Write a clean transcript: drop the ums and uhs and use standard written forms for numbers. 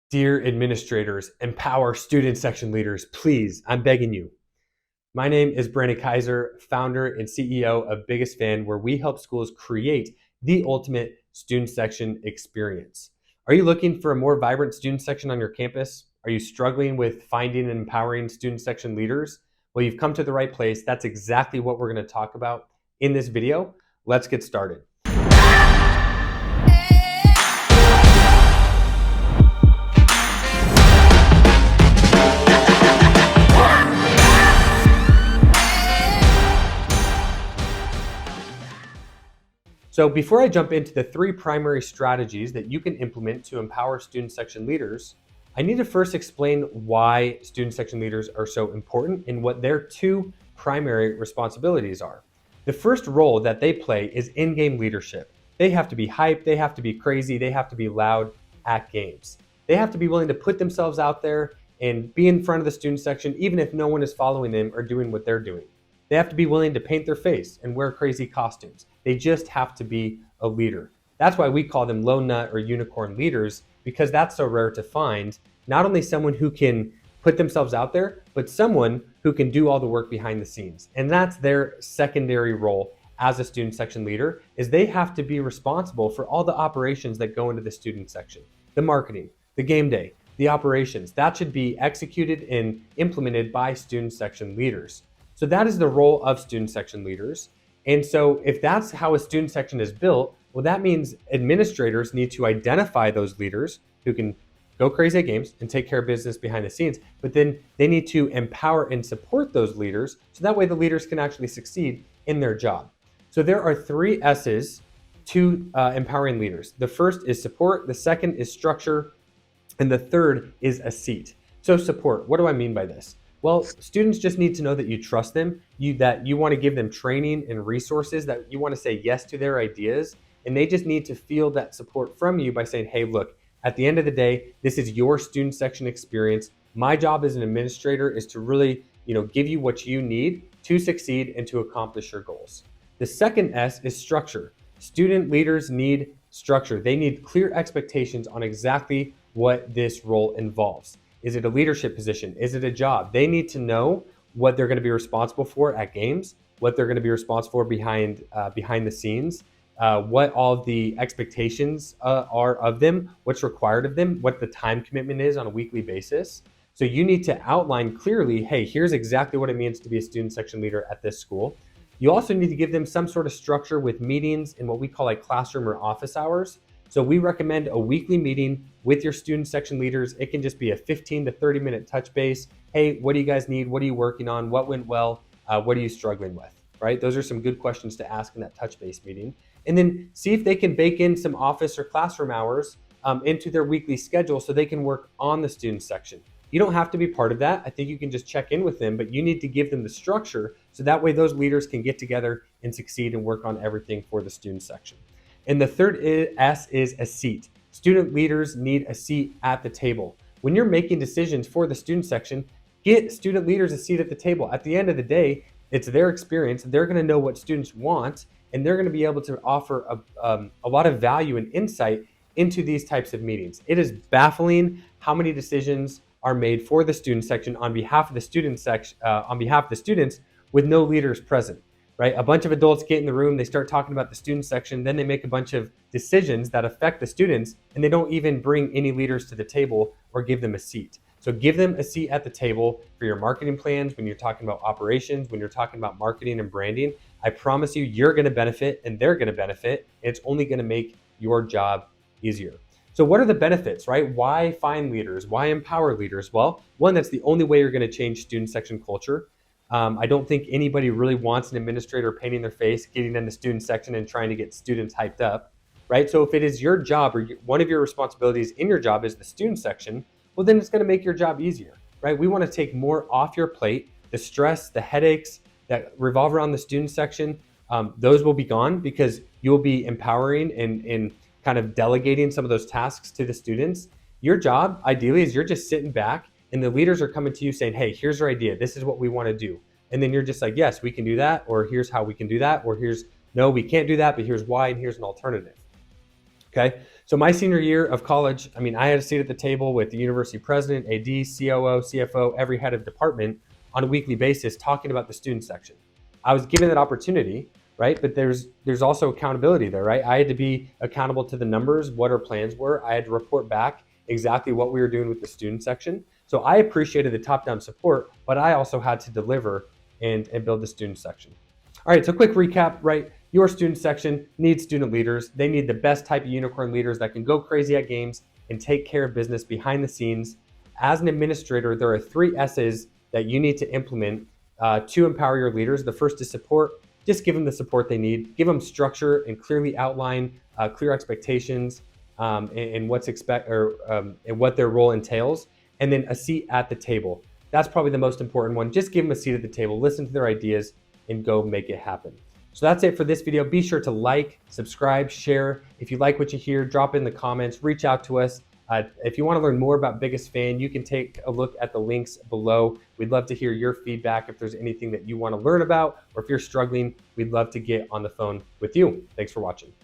Dear administrators, empower student section leaders, please, I'm begging you. My name is Brandon Kaiser, founder and CEO of Biggest Fan, where we help schools create the ultimate student section experience. Are you looking for a more vibrant student section on your campus? Are you struggling with finding and empowering student section leaders? Well, you've come to the right place. That's exactly what we're going to talk about in this video. Let's get started. So before I jump into the 3 primary strategies that you can implement to empower student section leaders, I need to first explain why student section leaders are so important and what their 2 primary responsibilities are. The first role that they play is in-game leadership. They have to be hyped, they have to be crazy, they have to be loud at games. They have to be willing to put themselves out there and be in front of the student section even if no one is following them or doing what they're doing. They have to be willing to paint their face and wear crazy costumes. They just have to be a leader. That's why we call them lone nut or unicorn leaders, because that's so rare to find. Not only someone who can put themselves out there, but someone who can do all the work behind the scenes. And that's their secondary role as a student section leader, is they have to be responsible for all the operations that go into the student section. The marketing, the game day, the operations, that should be executed and implemented by student section leaders. So that is the role of student section leaders. And so if that's how a student section is built, well, that means administrators need to identify those leaders who can go crazy at games and take care of business behind the scenes, but then they need to empower and support those leaders so that way the leaders can actually succeed in their job. So there are 3 S's to empowering leaders. The first is support, the second is structure, and the third is a seat. So support, what do I mean by this? Well, students just need to know that you trust them, that you want to give them training and resources, that you want to say yes to their ideas, and they just need to feel that support from you by saying, hey, look, at the end of the day, this is your student section experience. My job as an administrator is to really, give you what you need to succeed and to accomplish your goals. The second S is structure. Student leaders need structure. They need clear expectations on exactly what this role involves. Is it a leadership position? Is it a job? They need to know what they're going to be responsible for at games, what they're going to be responsible for behind the scenes, what all the expectations are of them, what's required of them, what the time commitment is on a weekly basis. So you need to outline clearly, hey, here's exactly what it means to be a student section leader at this school. You also need to give them some sort of structure with meetings in what we call like classroom or office hours. So we recommend a weekly meeting with your student section leaders. It can just be a 15 to 30 minute touch base. Hey, what do you guys need? What are you working on? What went well? What are you struggling with? Right? Those are some good questions to ask in that touch base meeting. And then see if they can bake in some office or classroom hours into their weekly schedule so they can work on the student section. You don't have to be part of that. I think you can just check in with them, but you need to give them the structure so that way those leaders can get together and succeed and work on everything for the student section. And the third S is a seat. Student leaders need a seat at the table. When you're making decisions for the student section, get student leaders a seat at the table. At the end of the day, it's their experience. They're going to know what students want, and they're going to be able to offer a lot of value and insight into these types of meetings. It is baffling how many decisions are made for the student section on behalf of the student section, on behalf of the students, with no leaders present. Right? A bunch of adults get in the room, they start talking about the student section, then they make a bunch of decisions that affect the students, and they don't even bring any leaders to the table or give them a seat. So give them a seat at the table for your marketing plans, when you're talking about operations, when you're talking about marketing and branding. I promise you, you're going to benefit and they're going to benefit, and it's only going to make your job easier. So what are the benefits, right? Why find leaders? Why empower leaders? Well, one, that's the only way you're going to change student section culture. I don't think anybody really wants an administrator painting their face, getting in the student section and trying to get students hyped up, right? So if it is your job or one of your responsibilities in your job is the student section, well, then it's going to make your job easier, right? We want to take more off your plate. The stress, the headaches that revolve around the student section, those will be gone because you'll be empowering and kind of delegating some of those tasks to the students. Your job, ideally, is you're just sitting back and the leaders are coming to you saying, hey, here's our idea. This is what we want to do. And then you're just like, yes, we can do that. Or here's how we can do that. Or here's, no, we can't do that, but here's why, and here's an alternative. Okay. So my senior year of college, I mean, I had a seat at the table with the university president, AD, COO, CFO, every head of department on a weekly basis talking about the student section. I was given that opportunity, right? But there's also accountability there, right? I had to be accountable to the numbers, what our plans were. I had to report back exactly what we were doing with the student section. So I appreciated the top-down support, but I also had to deliver and build the student section. All right, so quick recap, right? Your student section needs student leaders. They need the best type of unicorn leaders that can go crazy at games and take care of business behind the scenes. As an administrator, there are 3 S's that you need to implement to empower your leaders. The first is support. Just give them the support they need. Give them structure and clearly outline clear expectations and what their role entails. And then a seat at the table. That's probably the most important one. Just give them a seat at the table. Listen to their ideas and go make it happen. So that's it for this video. Be sure to like, subscribe, share. If you like what you hear, drop it in the comments, reach out to us. If you want to learn more about Biggest Fan, you can take a look at the links below. We'd love to hear your feedback. If there's anything that you want to learn about, or if you're struggling, we'd love to get on the phone with you. Thanks for watching.